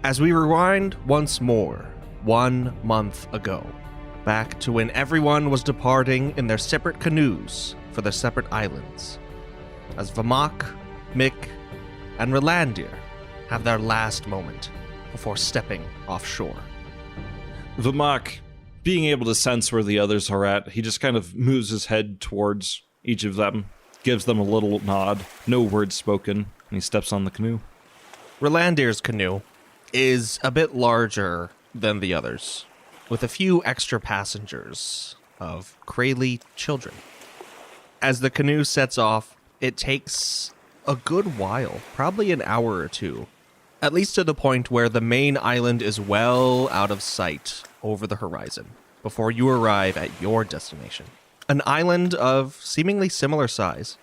As we rewind once more, 1 month ago, back to when everyone was departing in their separate canoes for their separate islands, as Vamahk, Mick, and Ralandir have their last moment before stepping offshore. Vamahk, being able to sense where the others are at, he just kind of moves his head towards each of them, gives them a little nod, no words spoken, and he steps on the canoe. Ralandir's canoe is a bit larger than the others, with a few extra passengers of Krayley children. As the canoe sets off, it takes a good while, probably an hour or two, at least to the point where the main island is well out of sight over the horizon before you arrive at your destination. An island of seemingly similar size,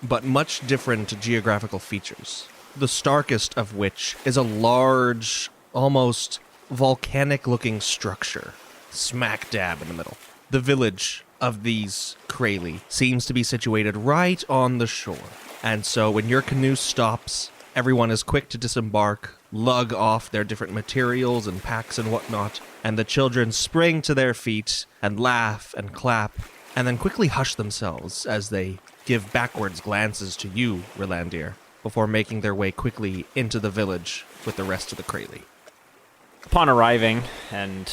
but much different geographical features, the starkest of which is a large, almost volcanic-looking structure, smack dab in the middle. The village of these Krayley seems to be situated right on the shore, and so when your canoe stops, everyone is quick to disembark, lug off their different materials and packs and whatnot, and the children spring to their feet and laugh and clap, and then quickly hush themselves as they give backwards glances to you, Ralandir, before making their way quickly into the village with the rest of the Krayley. Upon arriving and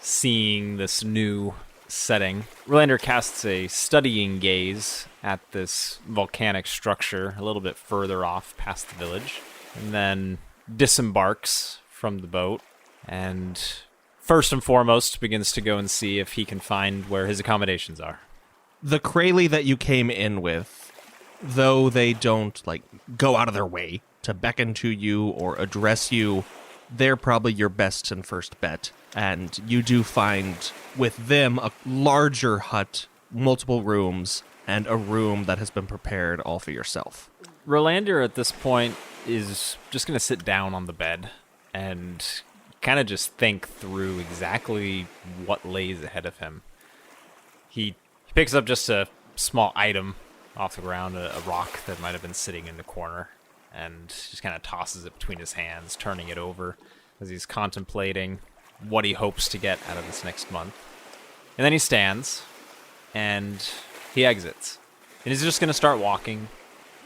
seeing this new setting, Ralandir casts a studying gaze at this volcanic structure a little bit further off past the village, and then disembarks from the boat and first and foremost begins to go and see if he can find where his accommodations are. The Krayley that you came in with, though they don't go out of their way to beckon to you or address you, they're probably your best and first bet. And you do find with them a larger hut, multiple rooms, and a room that has been prepared all for yourself. Ralandir at this point is just going to sit down on the bed and kind of just think through exactly what lays ahead of him. He picks up just a small item off the ground, a rock that might have been sitting in the corner, and just kind of tosses it between his hands, turning it over as he's contemplating what he hopes to get out of this next month. And then he stands, and he exits. And he's just going to start walking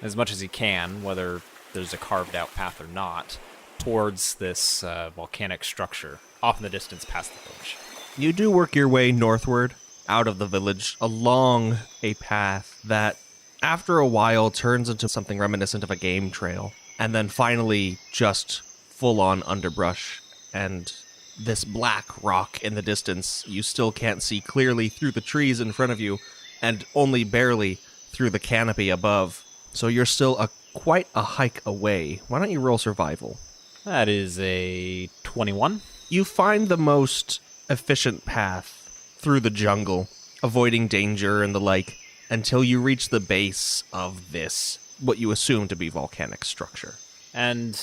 as much as he can, whether there's a carved-out path or not, towards this volcanic structure, off in the distance past the village. You do work your way northward, out of the village, along a path that, after a while, turns into something reminiscent of a game trail, and then finally just full-on underbrush, and this black rock in the distance you still can't see clearly through the trees in front of you, and only barely through the canopy above. So you're still quite a hike away. Why don't you roll survival? That is a 21. You find the most efficient path through the jungle, avoiding danger and the like, until you reach the base of this, what you assume to be volcanic structure. And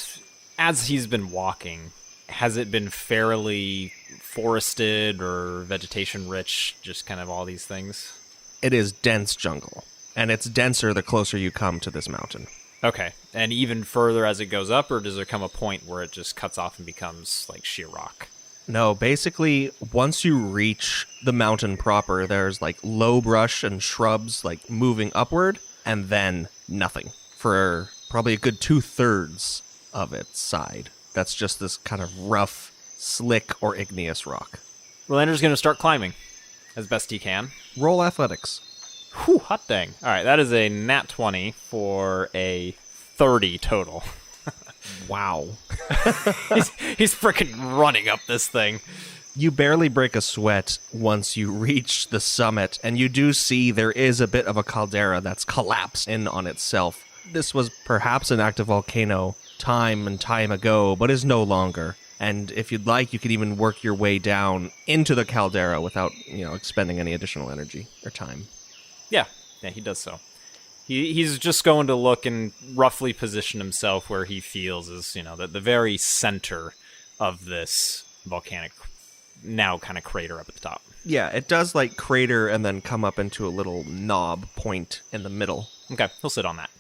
as he's been walking, has it been fairly forested or vegetation rich, just kind of all these things? It is dense jungle, and it's denser the closer you come to this mountain. Okay, and even further as it goes up, or does there come a point where it just cuts off and becomes like sheer rock? No, basically, once you reach the mountain proper, there's low brush and shrubs moving upward, and then nothing for probably a good 2/3 of its side. That's just this kind of rough, slick, or igneous rock. Ralandir's going to start climbing as best he can. Roll athletics. Whew, hot dang. All right, that is a nat 20 for a 30 total. Wow. He's freaking running up this thing. You barely break a sweat once you reach the summit, and you do see there is a bit of a caldera that's collapsed in on itself. This was perhaps an active volcano time and time ago, but is no longer. And if you'd like, you could even work your way down into the caldera without, expending any additional energy or time. Yeah, he does so. He's just going to look and roughly position himself where he feels is, the very center of this volcanic, now kind of crater up at the top. Yeah, it does crater and then come up into a little knob point in the middle. Okay, he'll sit on that.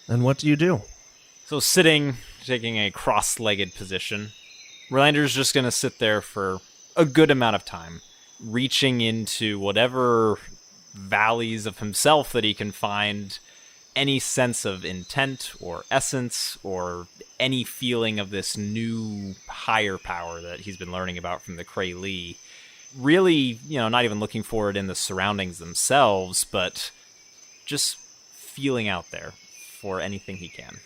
And what do you do? So sitting, taking a cross-legged position, Rolandir's just going to sit there for a good amount of time, reaching into whatever valleys of himself that he can find, any sense of intent or essence or any feeling of this new higher power that he's been learning about from the Kraylee. Really, not even looking for it in the surroundings themselves, but just feeling out there for anything he can.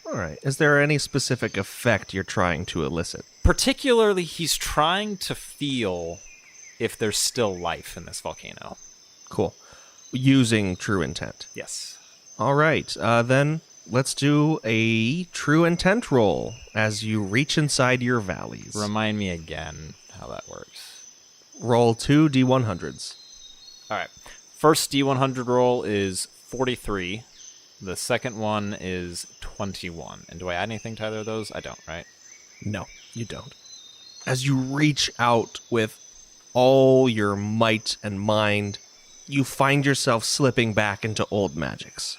All right. Is there any specific effect you're trying to elicit? Particularly, he's trying to feel if there's still life in this volcano. Cool. Using true intent. Yes. All right. Then let's do a true intent roll as you reach inside your valleys. Remind me again how that works. Roll 2 D100s. All right. First D100 roll is 43. The second one is 21. And do I add anything to either of those? I don't, right? No, you don't. As you reach out with all your might and mind, you find yourself slipping back into old magics.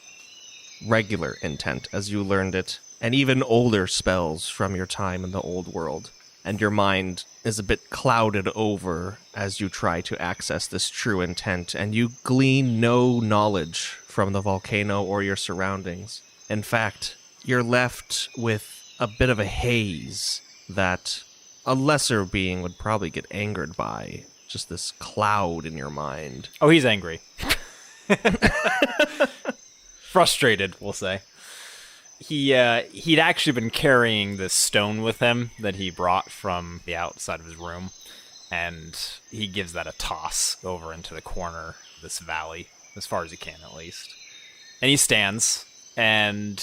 Regular intent, as you learned it, and even older spells from your time in the old world. And your mind is a bit clouded over as you try to access this true intent, and you glean no knowledge from the volcano or your surroundings. In fact, you're left with a bit of a haze that a lesser being would probably get angered by. Just this cloud in your mind. Oh, he's angry. Frustrated, we'll say. He'd actually been carrying this stone with him that he brought from the outside of his room, and he gives that a toss over into the corner of this valley, as far as he can at least. And he stands and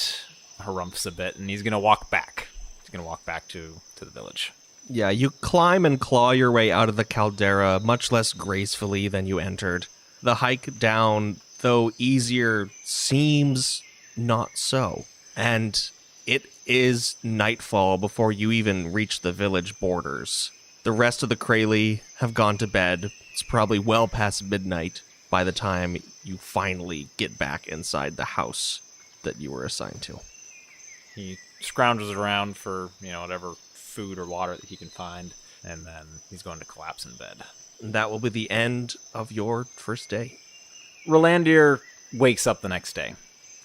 harumphs a bit, and he's going to walk back. He's going to walk back to the village. Yeah, you climb and claw your way out of the caldera much less gracefully than you entered. The hike down, though easier, seems not so. And it is nightfall before you even reach the village borders. The rest of the Kraylee have gone to bed. It's probably well past midnight by the time you finally get back inside the house that you were assigned to. He scrounges around for, whatever food or water that he can find, and then he's going to collapse in bed. And that will be the end of your first day. Ralandir wakes up the next day,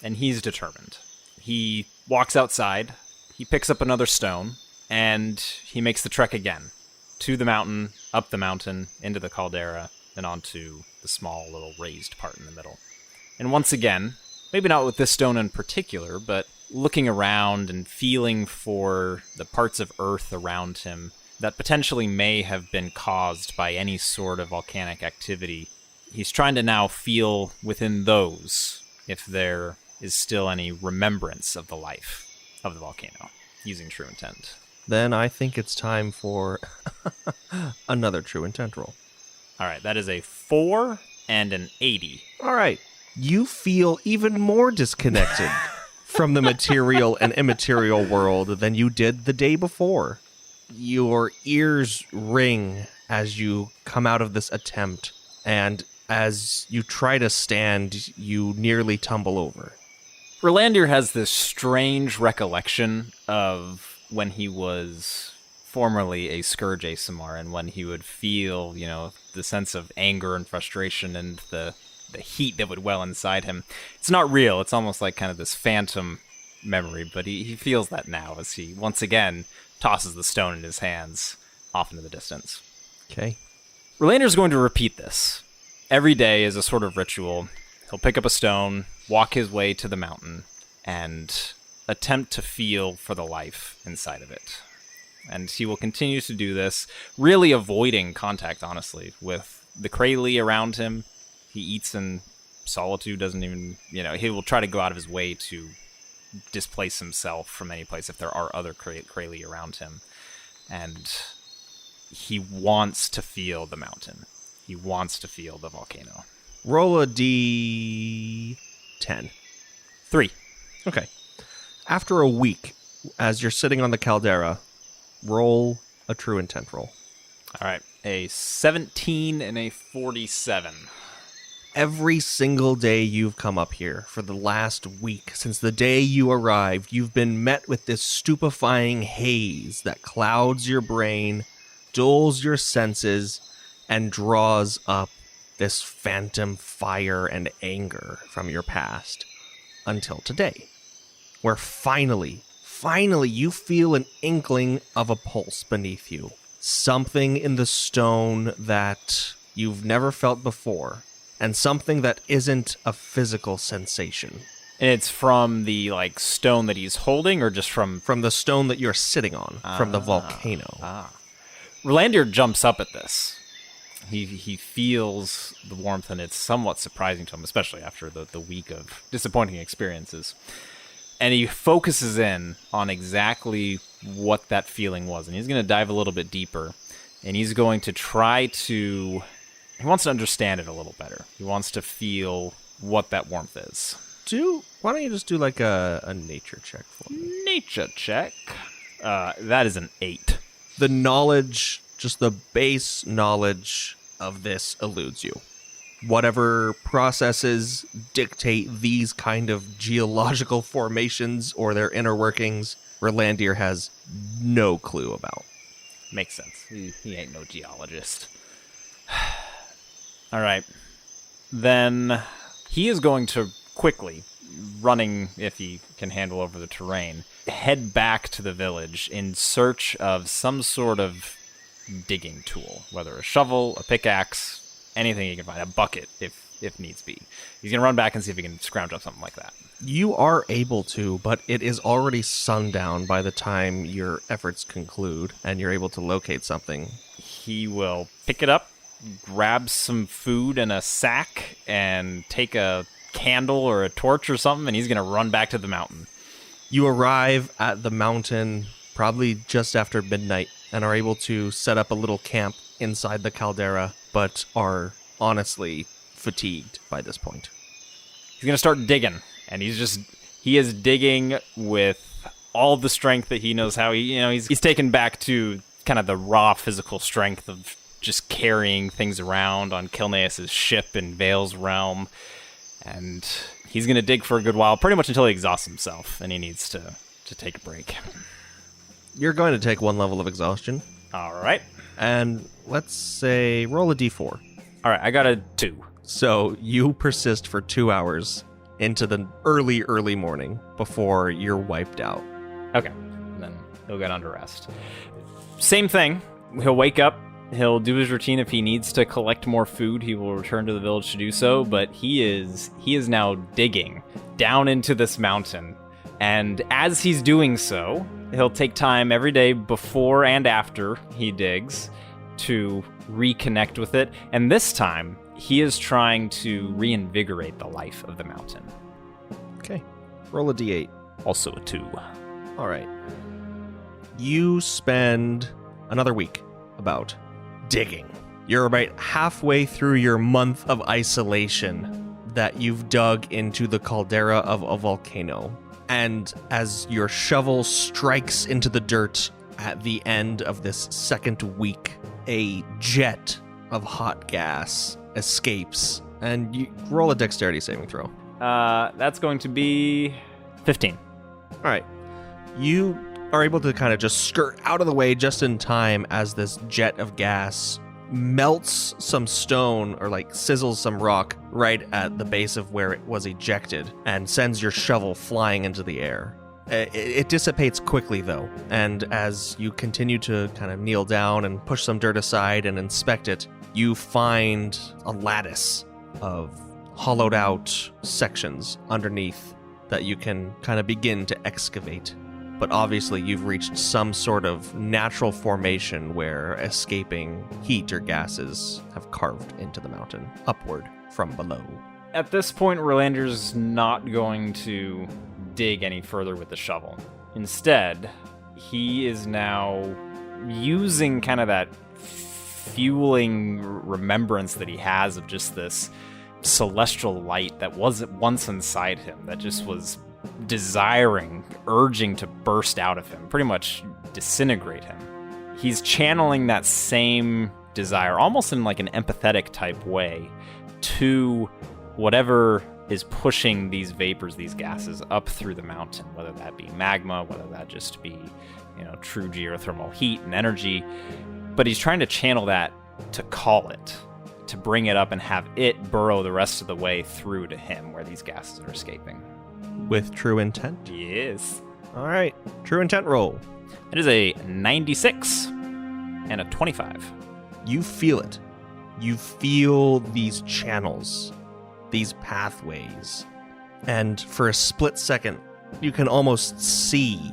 and he's determined. He walks outside, he picks up another stone, and he makes the trek again. To the mountain, up the mountain, into the caldera, and onto the small little raised part in the middle. And once again, maybe not with this stone in particular, but looking around and feeling for the parts of earth around him that potentially may have been caused by any sort of volcanic activity. He's trying to now feel within those if there is still any remembrance of the life of the volcano, using true intent. Then I think it's time for another true intent roll. All right, that is a 4 and an 80. All right. You feel even more disconnected from the material and immaterial world than you did the day before. Your ears ring as you come out of this attempt, and as you try to stand, you nearly tumble over. Ralandir has this strange recollection of when he was formerly a Scourge ASMR, and when he would feel, the sense of anger and frustration and the heat that would well inside him. It's not real. It's almost like kind of this phantom memory, but he feels that now as he once again tosses the stone in his hands off into the distance. Okay. Ralandir's going to repeat this. Every day as a sort of ritual. He'll pick up a stone, walk his way to the mountain, and attempt to feel for the life inside of it. And he will continue to do this, really avoiding contact, honestly, with the Kraylee around him. He eats in solitude, doesn't even, he will try to go out of his way to displace himself from any place if there are other Kraylee around him. And he wants to feel the mountain. He wants to feel the volcano. Roll a D10. 3. Okay. After a week, as you're sitting on the caldera, roll a true intent roll. All right. A 17 and a 47. Every single day you've come up here for the last week, since the day you arrived, you've been met with this stupefying haze that clouds your brain, dulls your senses, and draws up this phantom fire and anger from your past until today, where finally you feel an inkling of a pulse beneath you. Something in the stone that you've never felt before, and something that isn't a physical sensation. And it's from the stone that he's holding, or just from From the stone that you're sitting on, from the volcano. Ralandir jumps up at this. He feels the warmth, and it's somewhat surprising to him, especially after the week of disappointing experiences. And he focuses in on exactly what that feeling was. And he's going to dive a little bit deeper. And he's going to try to... He wants to understand it a little better. He wants to feel what that warmth is. Why don't you just do like a nature check for me? Nature check. That is an 8. The knowledge, just the base knowledge of this eludes you. Whatever processes dictate these kind of geological formations or their inner workings, Ralandir has no clue about. Makes sense. He ain't no geologist. All right. Then he is going to quickly, running if he can handle over the terrain, head back to the village in search of some sort of digging tool, whether a shovel, a pickaxe, anything he can find, a bucket if needs be. He's going to run back and see if he can scrounge up something like that. You are able to, but it is already sundown by the time your efforts conclude and you're able to locate something. He will pick it up, grab some food in a sack, and take a candle or a torch or something, and he's going to run back to the mountain. You arrive at the mountain probably just after midnight and are able to set up a little camp inside the caldera, but are honestly fatigued by this point. He's going to start digging, and he is digging with all the strength that he knows how. He's taken back to kind of the raw physical strength of just carrying things around on Kilneas's ship in Vale's realm. And he's going to dig for a good while, pretty much until he exhausts himself, and he needs to take a break. You're going to take one level of exhaustion. All right. And let's say roll a d4. All right, I got a 2. So you persist for 2 hours into the early morning before you're wiped out. Okay, and then he'll get under rest. Same thing. He'll wake up. He'll do his routine. If he needs to collect more food, he will return to the village to do so. But he is now digging down into this mountain. And as he's doing so, he'll take time every day before and after he digs to reconnect with it. And this time, he is trying to reinvigorate the life of the mountain. Okay. Roll a d8. Also a 2. All right. You spend another week about digging. You're about halfway through your month of isolation that you've dug into the caldera of a volcano. And as your shovel strikes into the dirt at the end of this second week, a jet of hot gas escapes. And you roll a dexterity saving throw. That's going to be 15. All right. You are able to kind of just skirt out of the way just in time as this jet of gas melts some stone or sizzles some rock right at the base of where it was ejected and sends your shovel flying into the air. It dissipates quickly, though, and as you continue to kind of kneel down and push some dirt aside and inspect it, you find a lattice of hollowed out sections underneath that you can kind of begin to excavate. But obviously you've reached some sort of natural formation where escaping heat or gases have carved into the mountain upward from below. At this point, Rolandir's not going to dig any further with the shovel. Instead, he is now using kind of that fueling remembrance that he has of just this celestial light that was once inside him, that just was urging to burst out of him, pretty much disintegrate him. He's channeling that same desire, almost in an empathetic type way, to whatever is pushing these vapors, these gases up through the mountain, whether that be magma, whether that just be, true geothermal heat and energy. But he's trying to channel that to call it, to bring it up and have it burrow the rest of the way through to him where these gases are escaping. With true intent? Yes. All right. True intent roll. It is a 96 and a 25. You feel it. You feel these channels, these pathways. And for a split second, you can almost see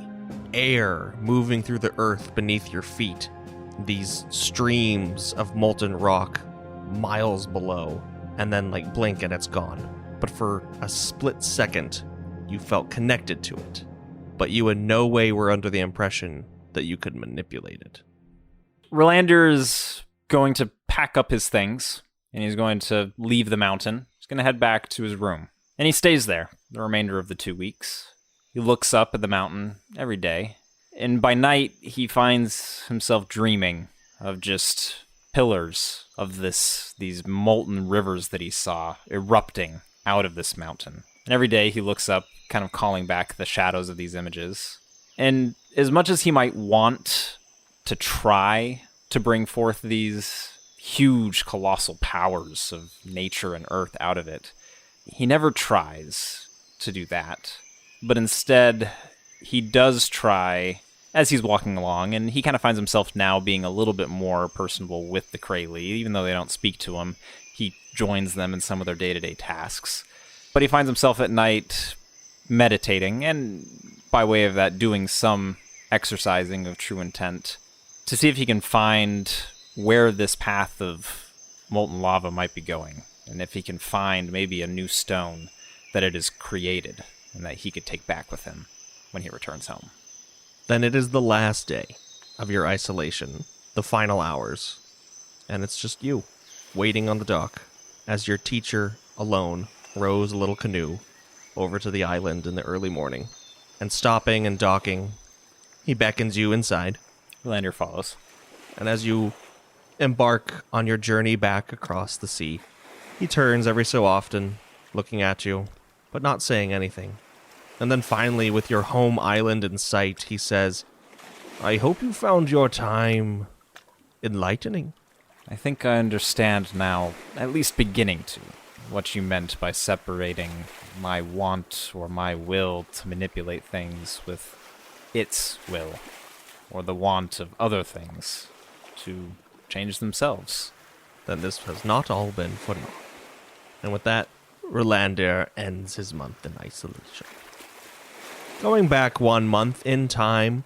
air moving through the earth beneath your feet. These streams of molten rock miles below, and then blink and it's gone. But for a split second, you felt connected to it. But you in no way were under the impression that you could manipulate it. Rolandir's going to pack up his things, and he's going to leave the mountain. He's going to head back to his room. And he stays there the remainder of the 2 weeks. He looks up at the mountain every day, and by night he finds himself dreaming of just pillars of these molten rivers that he saw erupting out of this mountain. And every day he looks up, kind of calling back the shadows of these images. And as much as he might want to try to bring forth these huge, colossal powers of nature and earth out of it, he never tries to do that. But instead, he does try as he's walking along, and he kind of finds himself now being a little bit more personable with the Krayley. Even though they don't speak to him, he joins them in some of their day-to-day tasks. But he finds himself at night meditating, and by way of that, doing some exercising of true intent to see if he can find where this path of molten lava might be going, and if he can find maybe a new stone that it has created and that he could take back with him when he returns home. Then it is the last day of your isolation, the final hours, and it's just you, waiting on the dock, as your teacher, alone, rows a little canoe over to the island in the early morning, and stopping and docking, he beckons you inside. Ralandir follows. And as you embark on your journey back across the sea, he turns every so often, looking at you, but not saying anything. And then finally, with your home island in sight, he says, "I hope you found your time enlightening." I think I understand now, at least beginning to, what you meant by separating my want or my will to manipulate things with its will, or the want of other things to change themselves. Then this has not all been for naught. And with that, Ralandir ends his month in isolation. Going back 1 month in time,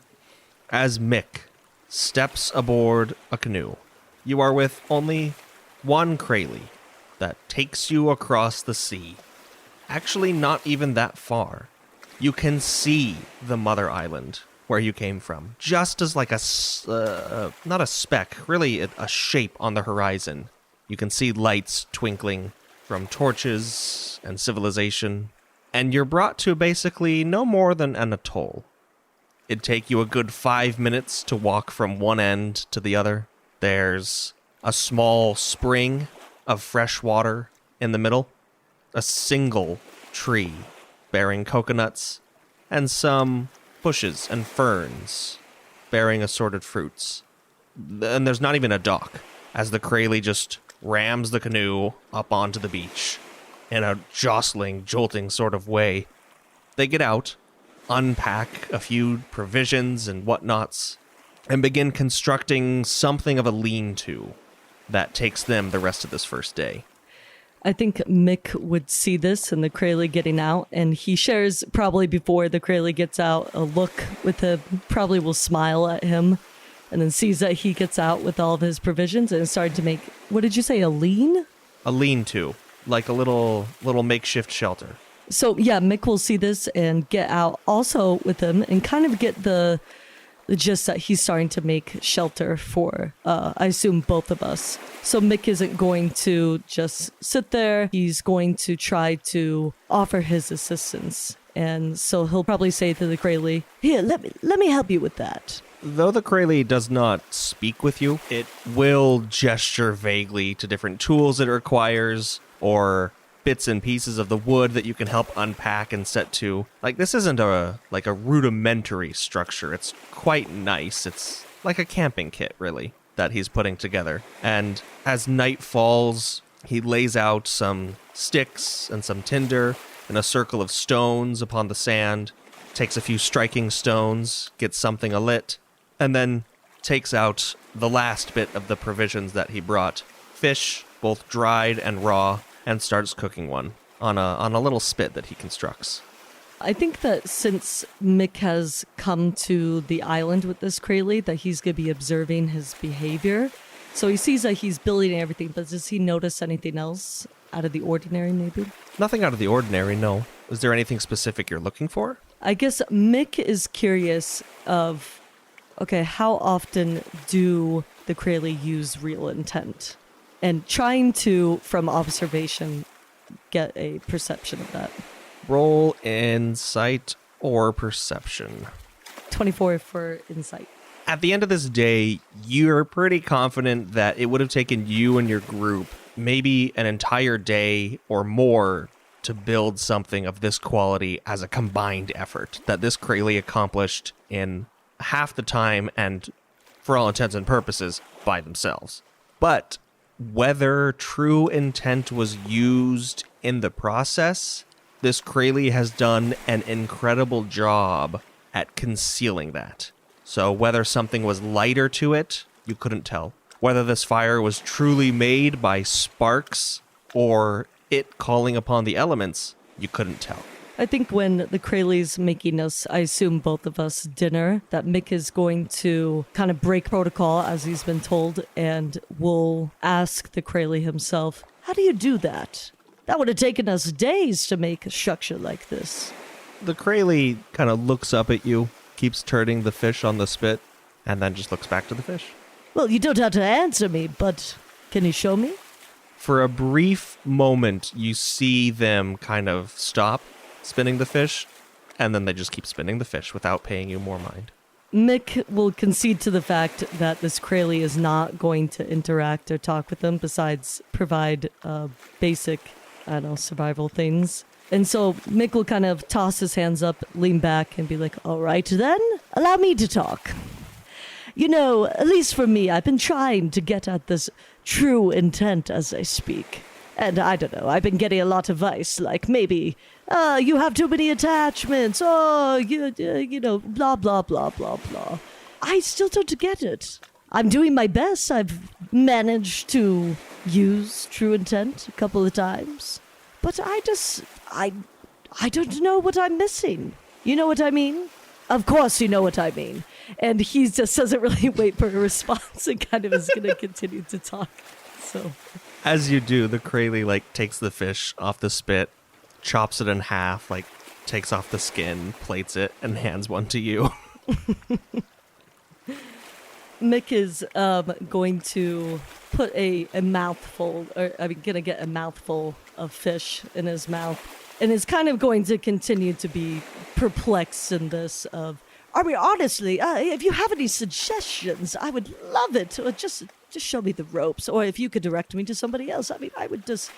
as Mick steps aboard a canoe, you are with only one Krayley that takes you across the sea. Actually, not even that far. You can see the mother island where you came from, just as like not a speck, really a shape on the horizon. You can see lights twinkling from torches and civilization, and you're brought to basically no more than an atoll. It'd take you a good 5 minutes to walk from one end to the other. There's a small spring of fresh water in the middle, a single tree bearing coconuts, and some bushes and ferns bearing assorted fruits. And there's not even a dock, as the Krayley just rams the canoe up onto the beach in a jostling, jolting sort of way. They get out, unpack a few provisions and whatnots, and begin constructing something of a lean-to that takes them the rest of this first day. I think Mick would see this and the Krayley getting out, and he shares, probably before the Krayley gets out, a look with him, probably will smile at him, and then sees that he gets out with all of his provisions and is starting to make, what did you say, a lean? A lean-to, like a little makeshift shelter. So yeah, Mick will see this and get out also with him and kind of get the gist that he's starting to make shelter for, I assume, both of us. So Mick isn't going to just sit there. He's going to try to offer his assistance. And so he'll probably say to the Krayley, "Here, let me help you with that." Though the Krayley does not speak with you, it will gesture vaguely to different tools it requires, or bits and pieces of the wood that you can help unpack and set to. Like, this isn't a rudimentary structure. It's quite nice. It's like a camping kit, really, that he's putting together. And as night falls, he lays out some sticks and some tinder and a circle of stones upon the sand, takes a few striking stones, gets something alit, and then takes out the last bit of the provisions that he brought. Fish, both dried and raw, and starts cooking one on a little spit that he constructs. I think that since Mick has come to the island with this Krayley, that he's going to be observing his behavior. So he sees that he's building everything, but does he notice anything else out of the ordinary, maybe? Nothing out of the ordinary, no. Is there anything specific you're looking for? I guess Mick is curious of, okay, how often do the Krayley use real intent? And trying to, from observation, get a perception of that. Roll insight or perception. 24 for insight. At the end of this day, you're pretty confident that it would have taken you and your group maybe an entire day or more to build something of this quality as a combined effort, that this Krayley accomplished in half the time and, for all intents and purposes, by themselves. But whether true intent was used in the process, this Krayley has done an incredible job at concealing that. So whether something was lighter to it, you couldn't tell. Whether this fire was truly made by sparks or it calling upon the elements, you couldn't tell. I think when the Krayley's making us, I assume both of us, dinner, that Mick is going to kind of break protocol as he's been told and will ask the Krayley himself, how do you do that? That would have taken us days to make a structure like this. The Krayley kind of looks up at you, keeps turning the fish on the spit, and then just looks back to the fish. Well, you don't have to answer me, but can you show me? For a brief moment, you see them kind of stop spinning the fish, and then they just keep spinning the fish without paying you more mind. Mick will concede to the fact that this Krayley is not going to interact or talk with them besides provide basic, survival things. And so Mick will kind of toss his hands up, lean back, and be like, all right then, allow me to talk. You know, at least for me, I've been trying to get at this true intent as I speak. And I don't know, I've been getting a lot of advice, like maybe, you have too many attachments, you know, blah, blah, blah, blah, blah. I still don't get it. I'm doing my best. I've managed to use true intent a couple of times. But I don't know what I'm missing. You know what I mean? Of course you know what I mean. And he just doesn't really wait for a response and kind of is going to continue to talk. So, as you do, the Krayley takes the fish off the spit, chops it in half, takes off the skin, plates it, and hands one to you. Mick is going to put a mouthful, gonna get a mouthful of fish in his mouth, and is kind of going to continue to be perplexed in this of, honestly, if you have any suggestions, I would love it. Or just show me the ropes, or if you could direct me to somebody else. I would just,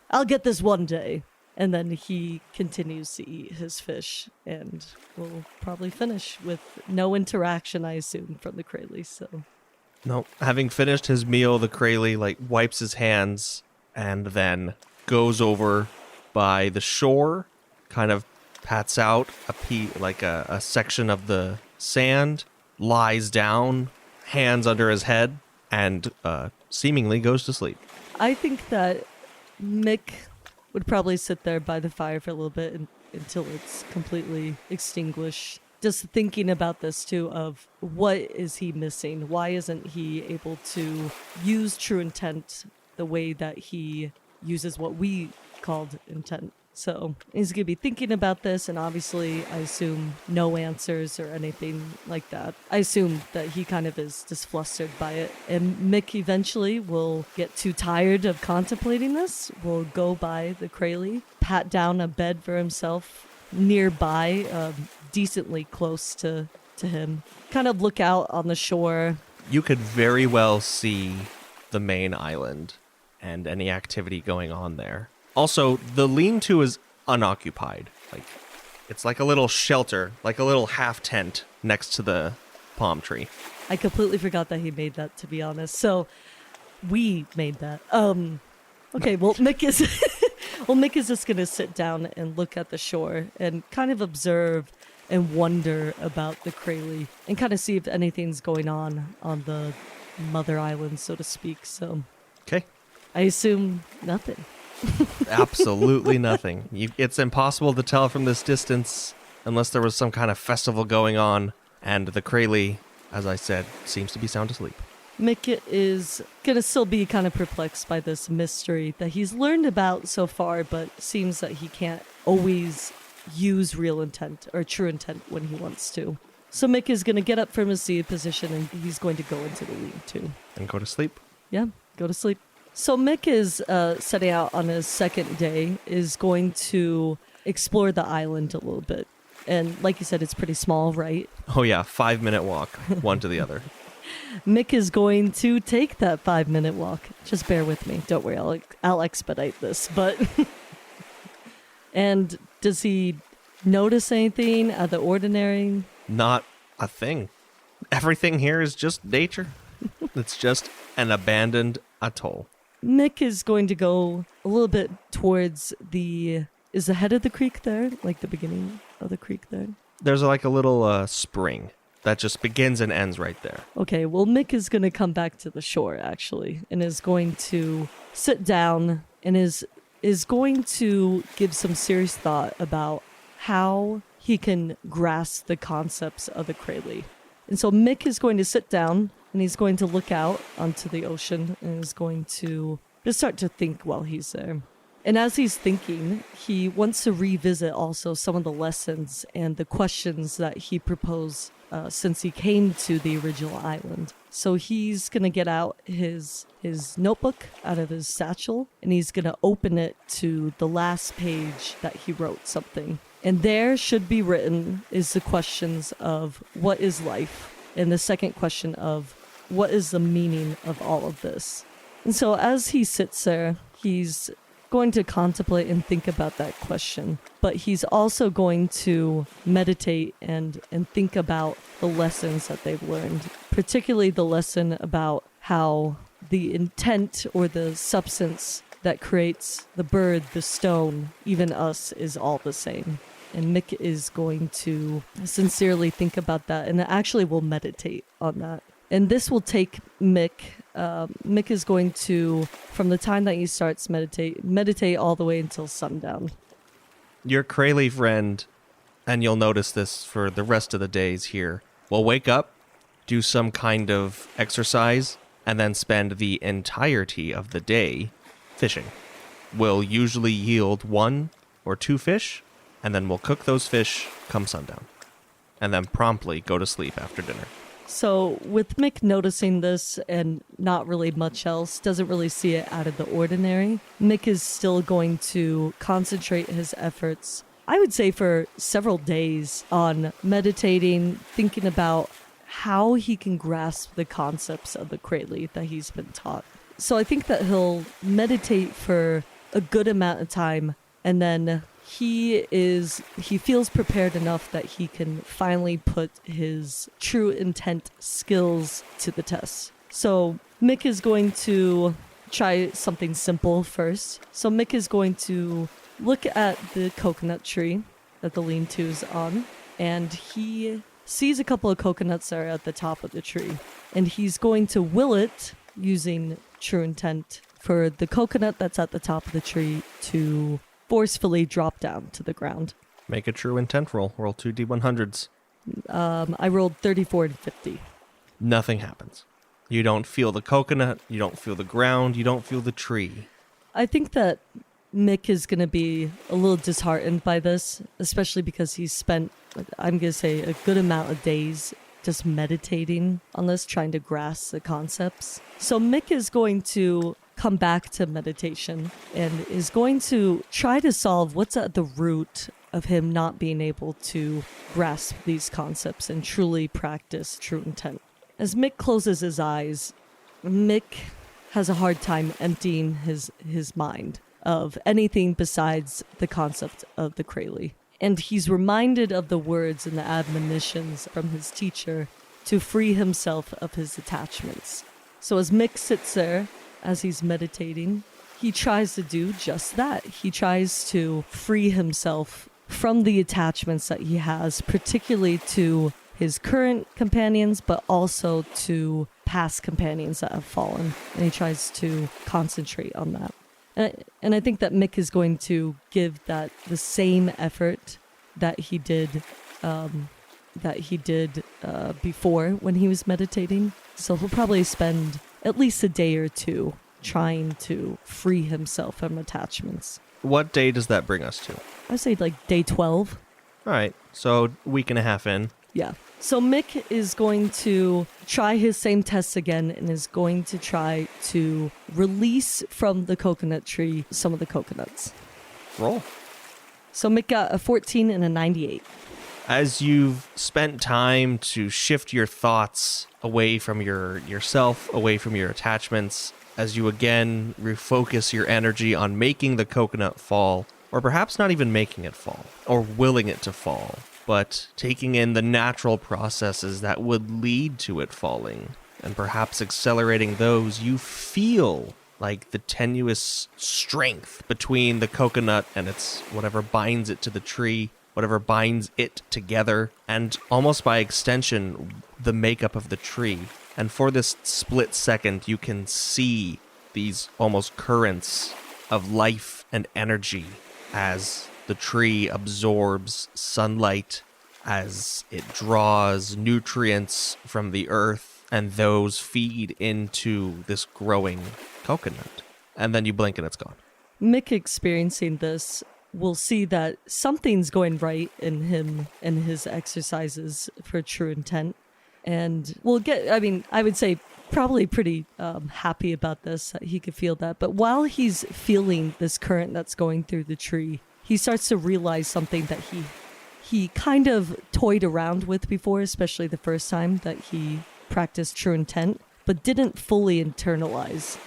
I'll get this one day. And then he continues to eat his fish and will probably finish with no interaction, I assume, from the Krayley. So, no, having finished his meal, the Krayley wipes his hands and then goes over by the shore, kind of pats out a section of the sand, lies down, hands under his head, and seemingly goes to sleep. I think that Mick would probably sit there by the fire for a little bit until it's completely extinguished. Just thinking about this too of what is he missing? Why isn't he able to use true intent the way that he uses what we called intent? So he's going to be thinking about this, and obviously I assume no answers or anything like that. I assume that he kind of is just flustered by it. And Mick eventually will get too tired of contemplating this, will go by the Krayley, pat down a bed for himself nearby, decently close to him, kind of look out on the shore. You could very well see the main island and any activity going on there. Also, the lean-to is unoccupied. Like, it's like a little shelter, like a little half tent next to the palm tree. I completely forgot that he made that, to be honest. So we made that. Okay, well, Mick is Mick is just gonna sit down and look at the shore and kind of observe and wonder about the Kraly and kind of see if anything's going on the mother island, so to speak. So Okay. I assume nothing. Absolutely nothing. It's impossible to tell from this distance unless there was some kind of festival going on, and the Kraly, as I said, seems to be sound asleep. Mick is gonna still be kind of perplexed by this mystery that he's learned about so far, but seems that he can't always use real intent or true intent when he wants to. So Mick is gonna get up from his seated position and he's going to go into the lean-to. And go to sleep. Yeah, go to sleep. So Mick is setting out on his second day, is going to explore the island a little bit. And like you said, it's pretty small, right? Oh yeah, 5-minute walk, one to the other. Mick is going to take that 5-minute walk. Just bear with me. Don't worry, I'll expedite this. But and does he notice anything out of the ordinary? Not a thing. Everything here is just nature. It's just an abandoned atoll. Mick is going to go a little bit towards is the head of the creek there? Like the beginning of the creek there? There's like a little spring that just begins and ends right there. Okay, well, Mick is going to come back to the shore, actually, and is going to sit down and is going to give some serious thought about how he can grasp the concepts of the Kraly. And so Mick is going to sit down and he's going to look out onto the ocean and is going to just start to think while he's there. And as he's thinking, he wants to revisit also some of the lessons and the questions that he proposed since he came to the original island. So he's going to get out his notebook out of his satchel and he's going to open it to the last page that he wrote something. And there should be written is the questions of what is life? And the second question of what is the meaning of all of this? And so as he sits there, he's going to contemplate and think about that question, but he's also going to meditate and think about the lessons that they've learned, particularly the lesson about how the intent or the substance that creates the bird, the stone, even us, is all the same. And Mick is going to sincerely think about that and actually will meditate on that. And this will take Mick. Mick is going to, from the time that he starts meditate all the way until sundown. Your Kraly friend, and you'll notice this for the rest of the days here, will wake up, do some kind of exercise, and then spend the entirety of the day fishing. Will usually yield 1 or 2 fish, and then we'll cook those fish come sundown, and then promptly go to sleep after dinner. So with Mick noticing this and not really much else, doesn't really see it out of the ordinary, Mick is still going to concentrate his efforts, I would say for several days, on meditating, thinking about how he can grasp the concepts of the Kraly that he's been taught. So I think that he'll meditate for a good amount of time, and then he feels prepared enough that he can finally put his true intent skills to the test. So Mick is going to try something simple first. So Mick is going to look at the coconut tree that the lean-to's on, and he sees a couple of coconuts that are at the top of the tree. And he's going to will it, using true intent, for the coconut that's at the top of the tree to forcefully drop down to the ground. Make a true intent roll. Roll 2 D100s. I rolled 34 and 50. Nothing happens. You don't feel the coconut, you don't feel the ground, you don't feel the tree. I think that Mick is going to be a little disheartened by this, especially because he's spent, I'm going to say, a good amount of days just meditating on this, trying to grasp the concepts. So Mick is going to come back to meditation and is going to try to solve what's at the root of him not being able to grasp these concepts and truly practice true intent. As Mick closes his eyes, Mick has a hard time emptying his mind of anything besides the concept of the Kraly. And he's reminded of the words and the admonitions from his teacher to free himself of his attachments. So as Mick sits there, as he's meditating, he tries to do just that. He tries to free himself from the attachments that he has, particularly to his current companions, but also to past companions that have fallen. And he tries to concentrate on that. And I think that Mick is going to give that the same effort that he did before when he was meditating. So he'll probably spend at least a day or two trying to free himself from attachments. What day does that bring us to? I'd say like day 12. All right, so week and a half in. Yeah. So Mick is going to try his same tests again and is going to try to release from the coconut tree some of the coconuts. Roll. So Mick got a 14 and a 98. As you've spent time to shift your thoughts away from yourself, away from your attachments, as you again refocus your energy on making the coconut fall, or perhaps not even making it fall, or willing it to fall, but taking in the natural processes that would lead to it falling, and perhaps accelerating those, you feel like the tenuous strength between the coconut and its whatever binds it to the tree, whatever binds it together, and almost by extension, the makeup of the tree. And for this split second, you can see these almost currents of life and energy as the tree absorbs sunlight, as it draws nutrients from the earth, and those feed into this growing coconut. And then you blink and it's gone. Mick experiencing this will see that something's going right in him and his exercises for true intent. And we'll get, I would say probably pretty happy about this, that he could feel that. But while he's feeling this current that's going through the tree, he starts to realize something that he kind of toyed around with before, especially the first time that he practiced true intent, but didn't fully internalize.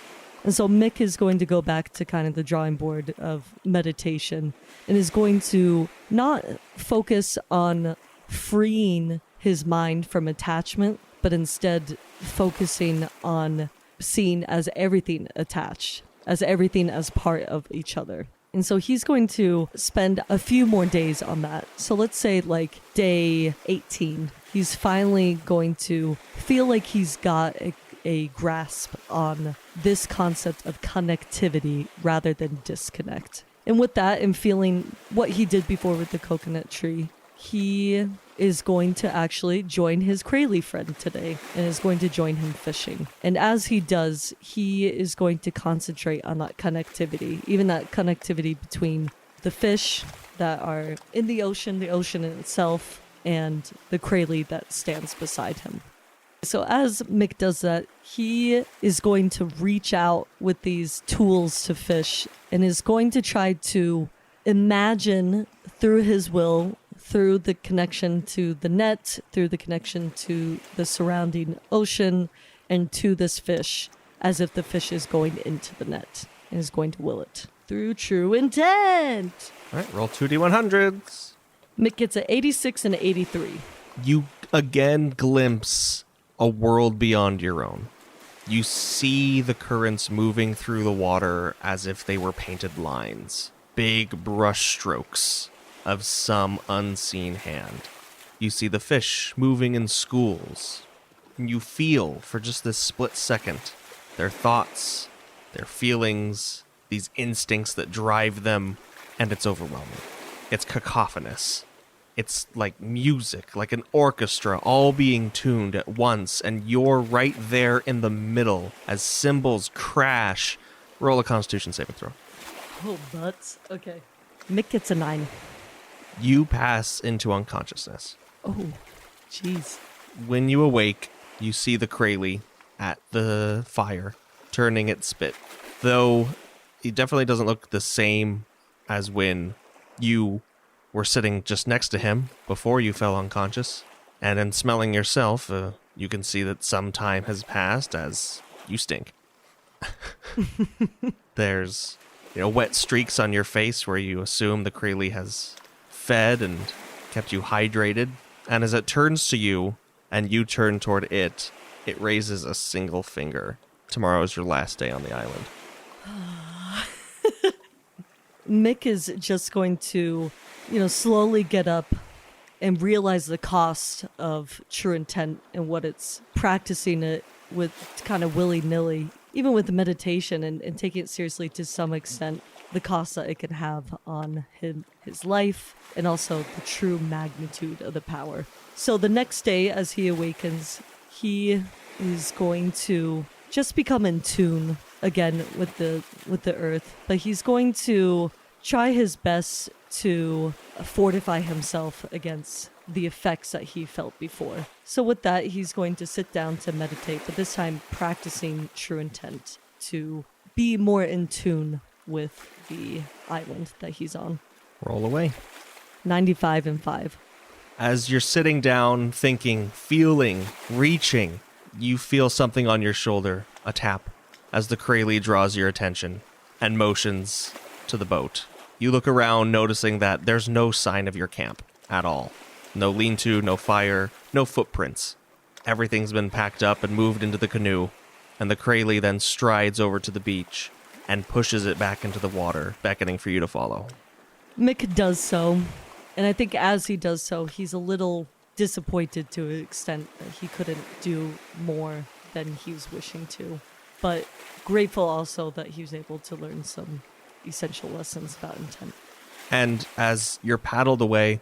And so Mick is going to go back to kind of the drawing board of meditation and is going to not focus on freeing his mind from attachment, but instead focusing on seeing as everything attached, as everything as part of each other. And so he's going to spend a few more days on that. So let's say like day 18, he's finally going to feel like he's got a grasp on this concept of connectivity rather than disconnect. And with that, and feeling what he did before with the coconut tree, he is going to actually join his Kraly friend today and is going to join him fishing. And as he does, he is going to concentrate on that connectivity, even that connectivity between the fish that are in the ocean in itself, and the Kraly that stands beside him. So as Mick does that, he is going to reach out with these tools to fish and is going to try to imagine through his will, through the connection to the net, through the connection to the surrounding ocean, and to this fish, as if the fish is going into the net and is going to will it through true intent. All right, roll 2d100s. Mick gets an 86 and an 83. You again glimpse a world beyond your own. You see the currents moving through the water as if they were painted lines, big brush strokes of some unseen hand. You see the fish moving in schools, and you feel for just this split second their thoughts, their feelings, these instincts that drive them, and it's overwhelming. It's cacophonous. It's like music, like an orchestra, all being tuned at once, and you're right there in the middle as cymbals crash. Roll a Constitution saving throw. Oh, butts. Okay. Mick gets a 9. You pass into unconsciousness. Oh, jeez. When you awake, you see the Kraly at the fire, turning its spit. Though he definitely doesn't look the same as when you were sitting just next to him before you fell unconscious. And in smelling yourself, you can see that some time has passed as you stink. There's, wet streaks on your face where you assume the Kraly has fed and kept you hydrated. And as it turns to you and you turn toward it, it raises a single finger. Tomorrow is your last day on the island. Mick is just going to, slowly get up and realize the cost of true intent and what it's practicing it with kind of willy-nilly, even with meditation and taking it seriously to some extent, the cost that it can have on his life and also the true magnitude of the power. So the next day as he awakens, he is going to just become in tune again with the earth, but he's going to try his best to fortify himself against the effects that he felt before. So with that, he's going to sit down to meditate, but this time practicing true intent to be more in tune with the island that he's on. Roll away. 95 and 5. As you're sitting down, thinking, feeling, reaching, you feel something on your shoulder, a tap, as the Kraly draws your attention and motions to the boat. You look around, noticing that there's no sign of your camp at all. No lean-to, no fire, no footprints. Everything's been packed up and moved into the canoe, and the Kraly then strides over to the beach and pushes it back into the water, beckoning for you to follow. Mick does so, and I think as he does so, he's a little disappointed to an extent that he couldn't do more than he was wishing to, but grateful also that he was able to learn some essential lessons about intent. And as you're paddled away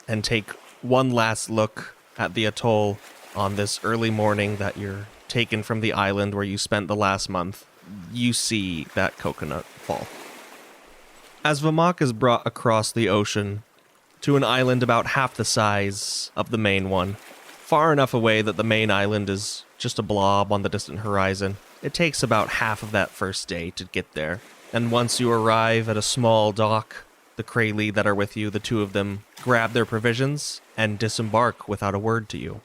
and take one last look at the atoll on this early morning that you're taken from the island where you spent the last month, you see that coconut fall. As Vamahk is brought across the ocean to an island about half the size of the main one, far enough away that the main island is just a blob on the distant horizon, it takes about half of that first day to get there. And once you arrive at a small dock, the Kraly that are with you, the two of them, grab their provisions and disembark without a word to you.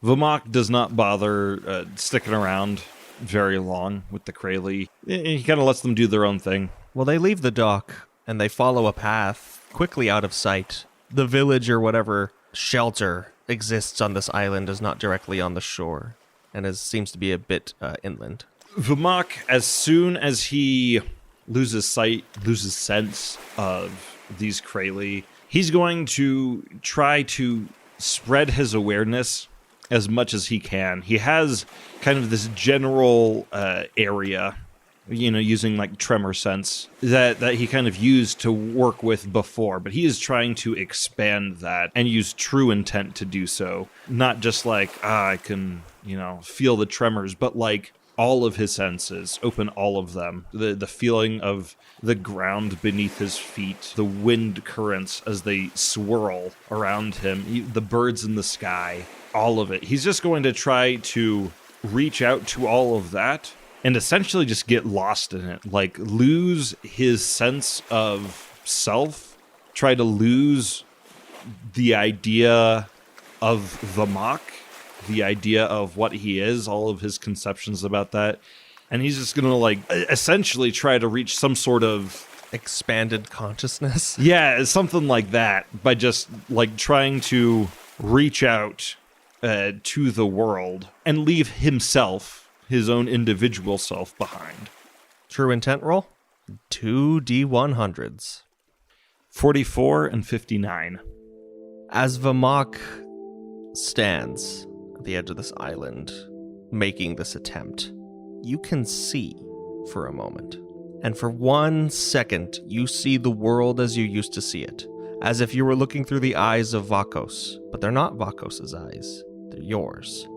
Vamahk does not bother sticking around very long with the Kraly. He kind of lets them do their own thing. Well, they leave the dock and they follow a path quickly out of sight. The village or whatever shelter exists on this island is not directly on the shore and seems to be a bit inland. Vamahk, as soon as he loses sense of these Kraly, he's going to try to spread his awareness as much as he can. He has kind of this general area, using like tremor sense that he kind of used to work with before, but he is trying to expand that and use true intent to do so. Not just like, I can, feel the tremors, but like all of his senses, open all of them. The feeling of the ground beneath his feet, the wind currents as they swirl around him, the birds in the sky, all of it. He's just going to try to reach out to all of that and essentially just get lost in it, like lose his sense of self, try to lose the idea of Vamahk, the idea of what he is, all of his conceptions about that. And he's just going to essentially try to reach some sort of expanded consciousness. Yeah, something like that, by just trying to reach out to the world and leave himself, his own individual self, behind. True intent roll? 2 D100s. 44 and 59. As Vamahk stands at the edge of this island, making this attempt, you can see for a moment. And for 1 second, you see the world as you used to see it, as if you were looking through the eyes of Vakos, but they're not Vakos' eyes, they're yours.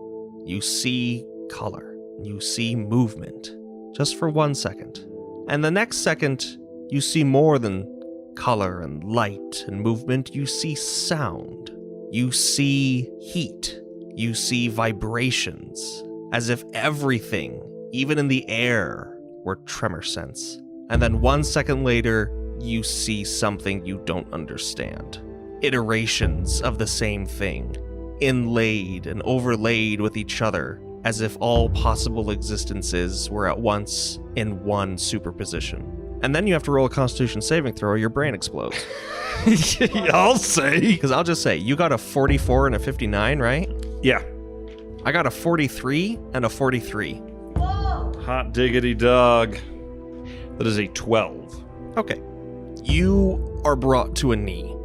You see color, you see movement, just for 1 second. And the next second, you see more than color and light and movement, you see sound. You see heat. You see vibrations, as if everything, even in the air, were tremor sense. And then 1 second later, you see something you don't understand. Iterations of the same thing, inlaid and overlaid with each other, as if all possible existences were at once in one superposition. And then you have to roll a Constitution saving throw or your brain explodes. I'll say. Because I'll just say, you got a 44 and a 59, right? Yeah. I got a 43 and a 43. Hot diggity dog. That is a 12. Okay. You are brought to a knee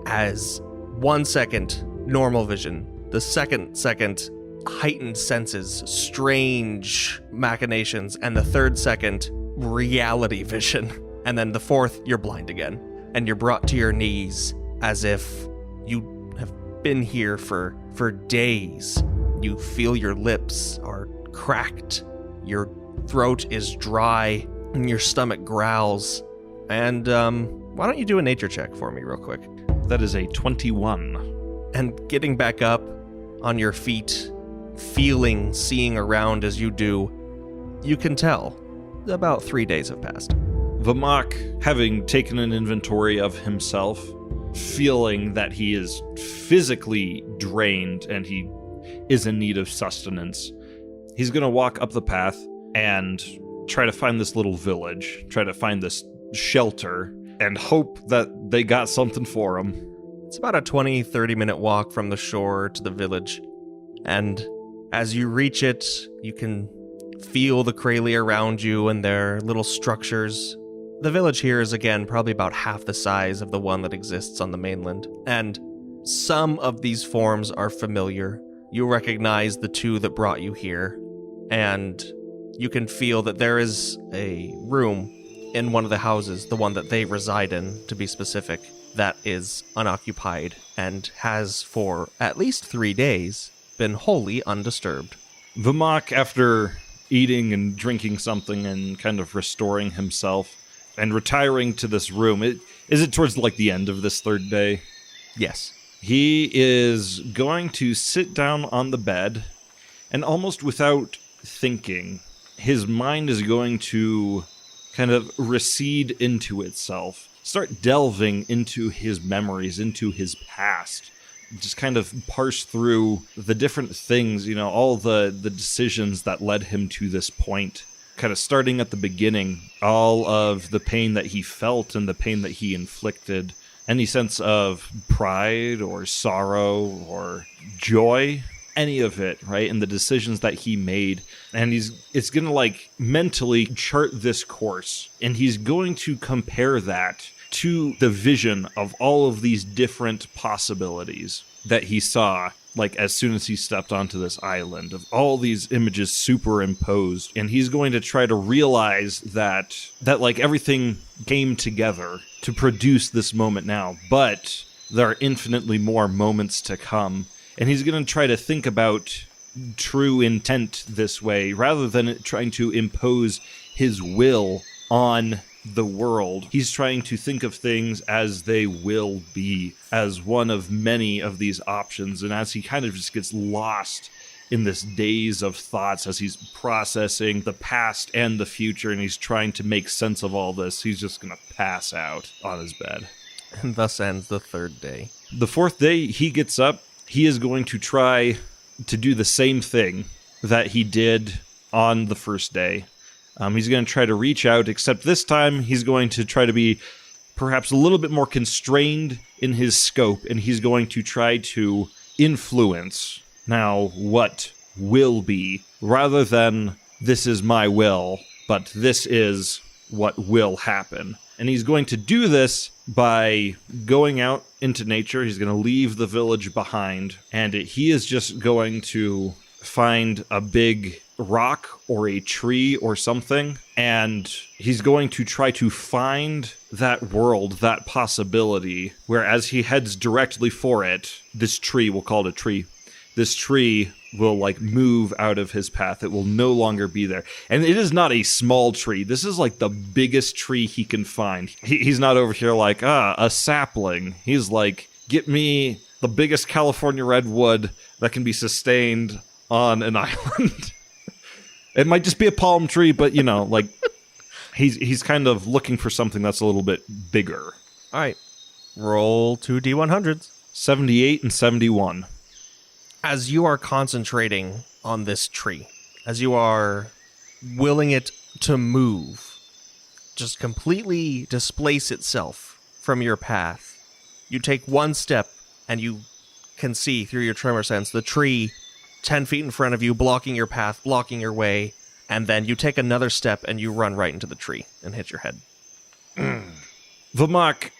as 1 second, normal vision. The second, heightened senses, strange machinations. And the third second, reality vision. And then the fourth, you're blind again. And you're brought to your knees as if you have been here for days. You feel your lips are cracked. Your throat is dry. And your stomach growls. And why don't you do a nature check for me real quick? That is a 21. And getting back up on your feet, seeing around as you do, you can tell about 3 days have passed. Vamahk, having taken an inventory of himself, feeling that he is physically drained and he is in need of sustenance, he's going to walk up the path and try to find this little village, try to find this shelter, and hope that they got something for him. It's about a 20-30 minute walk from the shore to the village. And as you reach it, you can feel the Kraly around you and their little structures. The village here is, again, probably about half the size of the one that exists on the mainland. And some of these forms are familiar. You recognize the two that brought you here. And you can feel that there is a room in one of the houses, the one that they reside in, to be specific, that is unoccupied and has for at least 3 days been wholly undisturbed. Vamahk, after eating and drinking something and kind of restoring himself and retiring to this room, is it towards like the end of this third day? Yes. He is going to sit down on the bed and almost without thinking, his mind is going to kind of recede into itself, start delving into his memories, into his past, just kind of parse through the different things, all the decisions that led him to this point, kind of starting at the beginning, all of the pain that he felt and the pain that he inflicted, any sense of pride or sorrow or joy, any of it, right? And the decisions that he made. And it's going to mentally chart this course. And he's going to compare that to the vision of all of these different possibilities that he saw, as soon as he stepped onto this island, of all these images superimposed. And he's going to try to realize that everything came together to produce this moment now. But there are infinitely more moments to come. And he's going to try to think about true intent this way, rather than trying to impose his will on the world. He's trying to think of things as they will be, as one of many of these options. And as he kind of just gets lost in this daze of thoughts, as he's processing the past and the future, and he's trying to make sense of all this, he's just going to pass out on his bed. And thus ends the third day. The fourth day, he gets up. He is going to try to do the same thing that he did on the first day. He's going to try to reach out, except this time he's going to try to be perhaps a little bit more constrained in his scope, and he's going to try to influence now what will be, rather than this is my will, but this is what will happen. And he's going to do this by going out into nature. He's going to leave the village behind, and he is just going to find a big rock or a tree or something, and he's going to try to find that world, that possibility, where as he heads directly for it, this tree, we'll call it a tree, this tree will move out of his path. It will no longer be there. And it is not a small tree. This is the biggest tree he can find. He's not over here a sapling. He's get me the biggest California redwood that can be sustained on an island. It might just be a palm tree, but he's kind of looking for something that's a little bit bigger. All right. Roll 2 D100s. 78 and 71. As you are concentrating on this tree. As you are willing it to move, just completely displace itself from your path. You take one step and you can see through your tremor sense the tree 10 feet in front of you, blocking your path, blocking your way, and then you take another step and you run right into the tree and hit your head. Vamahk,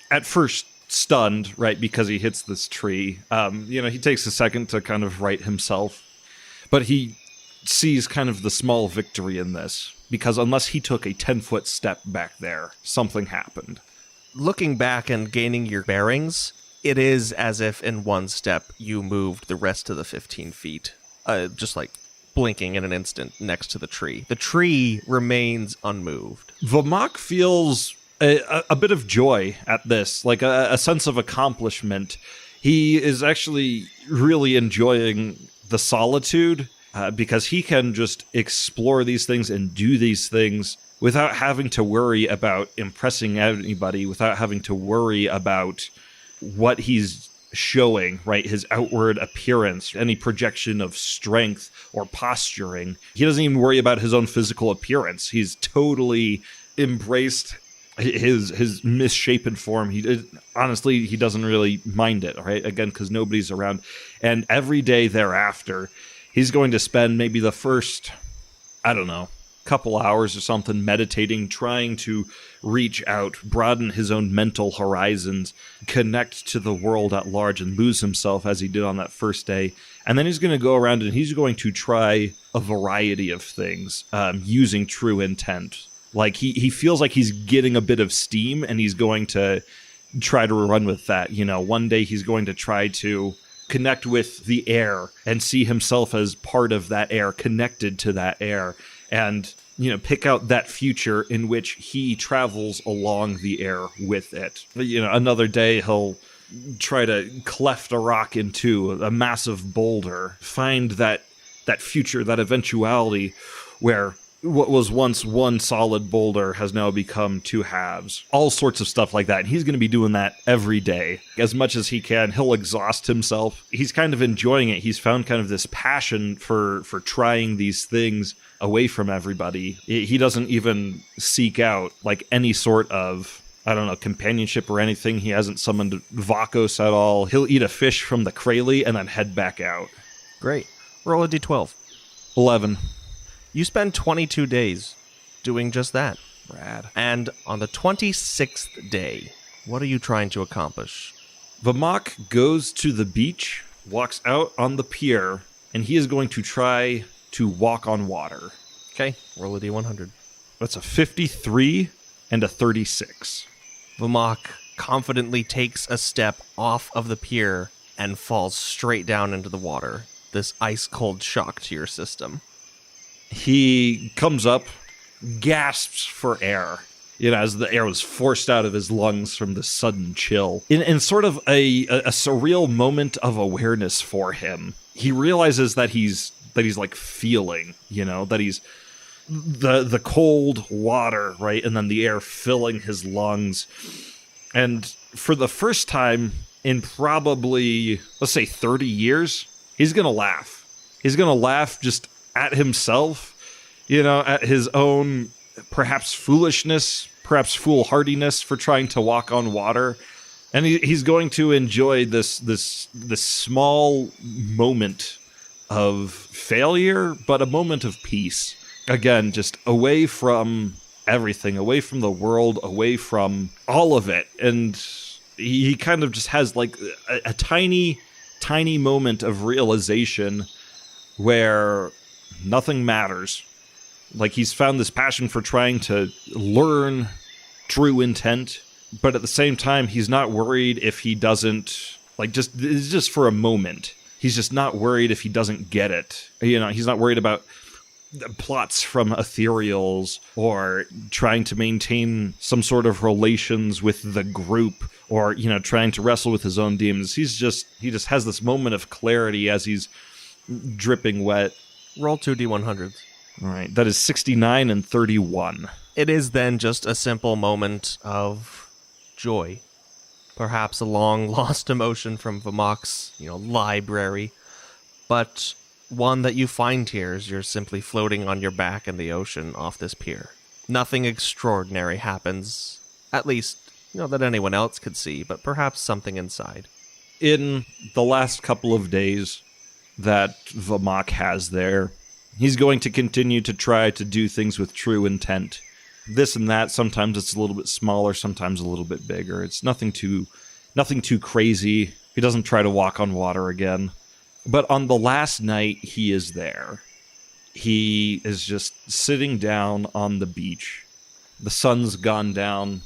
at first stunned, right, because he hits this tree, he takes a second to kind of right himself, but he sees kind of the small victory in this, because unless he took a 10-foot step back there, something happened. Looking back and gaining your bearings, it is as if in one step you moved the rest of the 15 feet, just like blinking in an instant next to the tree. The tree remains unmoved. Vamahk feels a bit of joy at this, like a sense of accomplishment. He is actually really enjoying the solitude because he can just explore these things and do these things without having to worry about impressing anybody, without having to worry about what he's showing, right? His outward appearance, any projection of strength or posturing. He doesn't even worry about his own physical appearance. He's totally embraced his misshapen form. He doesn't really mind it, right? Again, because nobody's around. And every day thereafter, he's going to spend maybe the first, couple hours or something meditating, trying to reach out, broaden his own mental horizons, connect to the world at large, and lose himself as he did on that first day. And then he's going to go around and he's going to try a variety of things using true intent. Like he feels like he's getting a bit of steam, and he's going to try to run with that. One day he's going to try to connect with the air and see himself as part of that air, connected to that air, and pick out that future in which he travels along the air with it. Another day he'll try to cleft a rock into a massive boulder, find that future, that eventuality where what was once one solid boulder has now become two halves. All sorts of stuff like that. And he's going to be doing that every day. As much as he can, he'll exhaust himself. He's kind of enjoying it. He's found kind of this passion for trying these things away from everybody. He doesn't even seek out like any sort of, companionship or anything. He hasn't summoned Vakos at all. He'll eat a fish from the Kraly and then head back out. Great. Roll a d12. 11. You spend 22 days doing just that. Rad. And on the 26th day, what are you trying to accomplish? Vamahk goes to the beach, walks out on the pier, and he is going to try to walk on water. Okay, roll a d100. That's a 53 and a 36. Vamahk confidently takes a step off of the pier and falls straight down into the water. This ice-cold shock to your system. He comes up, gasps for air, as the air was forced out of his lungs from the sudden chill. In sort of a surreal moment of awareness for him, he realizes that he's like feeling, that he's the cold water, right? And then the air filling his lungs. And for the first time in probably, let's say 30 years, he's going to laugh. He's going to laugh just at himself, at his own perhaps foolishness, perhaps foolhardiness for trying to walk on water. And he's going to enjoy this small moment of failure, but a moment of peace. Again, just away from everything, away from the world, away from all of it. And he kind of just has like a tiny moment of realization where nothing matters. Like he's found this passion for trying to learn true intent, but at the same time, he's not worried if he doesn't, it's just for a moment. He's just not worried if he doesn't get it. He's not worried about plots from ethereals or trying to maintain some sort of relations with the group or, trying to wrestle with his own demons. He just has this moment of clarity as he's dripping wet. Roll 2d100s. All right, that is 69 and 31. It is then just a simple moment of joy. Perhaps a long-lost emotion from Vamahk's, library. But one that you find here as you're simply floating on your back in the ocean off this pier. Nothing extraordinary happens, at least, that anyone else could see, but perhaps something inside. In the last couple of days that Vamahk has there, he's going to continue to try to do things with true intent. This and that, sometimes it's a little bit smaller, sometimes a little bit bigger. It's nothing too crazy. He doesn't try to walk on water again. But on the last night he is there, he is just sitting down on the beach. The sun's gone down.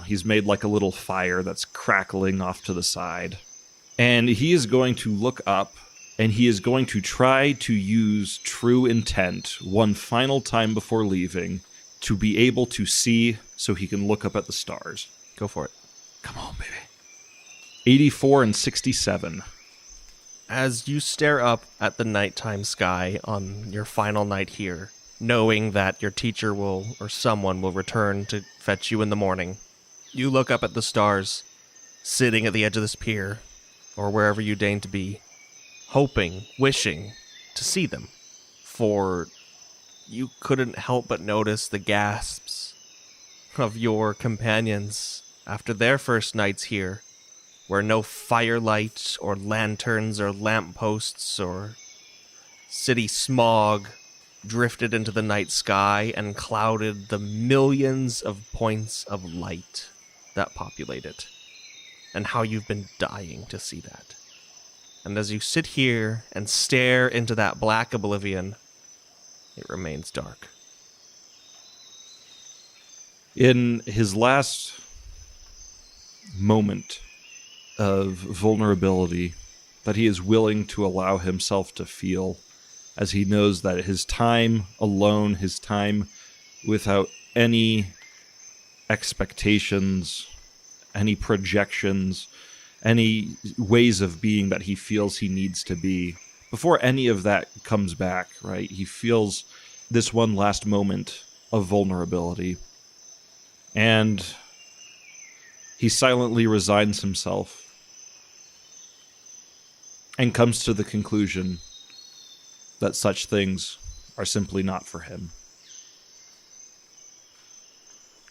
He's made like a little fire that's crackling off to the side. And he is going to look up, and he is going to try to use true intent one final time before leaving to be able to see so he can look up at the stars. Go for it. Come on, baby. 84 and 67. As you stare up at the nighttime sky on your final night here, knowing that your teacher or someone will return to fetch you in the morning, you look up at the stars, sitting at the edge of this pier, or wherever you deign to be, hoping, wishing to see them, for you couldn't help but notice the gasps of your companions after their first nights here, where no firelight or lanterns or lampposts or city smog drifted into the night sky and clouded the millions of points of light that populate it, and how you've been dying to see that. And as you sit here and stare into that black oblivion, it remains dark. In his last moment of vulnerability that he is willing to allow himself to feel, as he knows that his time alone, his time without any expectations, any projections, any ways of being that he feels he needs to be, before any of that comes back, right? He feels this one last moment of vulnerability, and he silently resigns himself and comes to the conclusion that such things are simply not for him.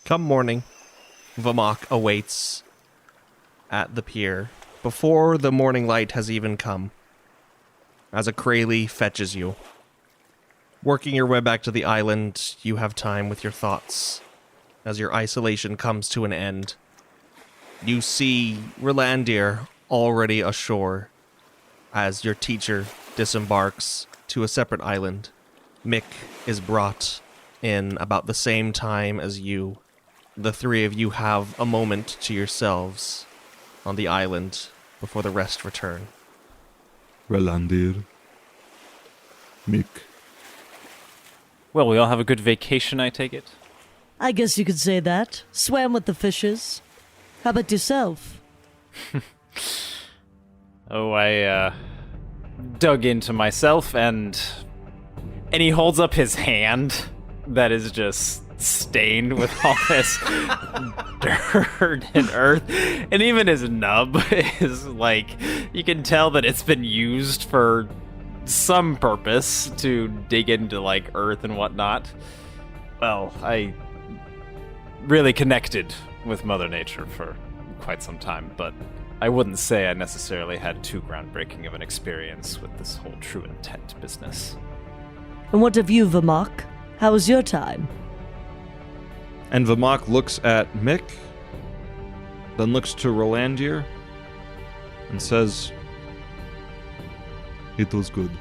Come morning, Vamahk awaits at the pier before the morning light has even come, as a Kralee fetches you. Working your way back to the island, you have time with your thoughts. As your isolation comes to an end, you see Ralandir already ashore as your teacher disembarks to a separate island. Mick is brought in about the same time as you. The three of you have a moment to yourselves on the island before the rest return. Ralandir. Mick. Well, we all have a good vacation, I take it? I guess you could say that. Swam with the fishes. How about yourself? Oh, I dug into myself, and he holds up his hand that is just stained with all this dirt and earth, and even his nub is like, you can tell that it's been used for some purpose to dig into like earth and whatnot. Well, I really connected with Mother Nature for quite some time, but I wouldn't say I necessarily had too groundbreaking of an experience with this whole true intent business. And what of you, Vamahk? How was your time? And Vamahk looks at Mick, then looks to Ralandir, and says, "It was good."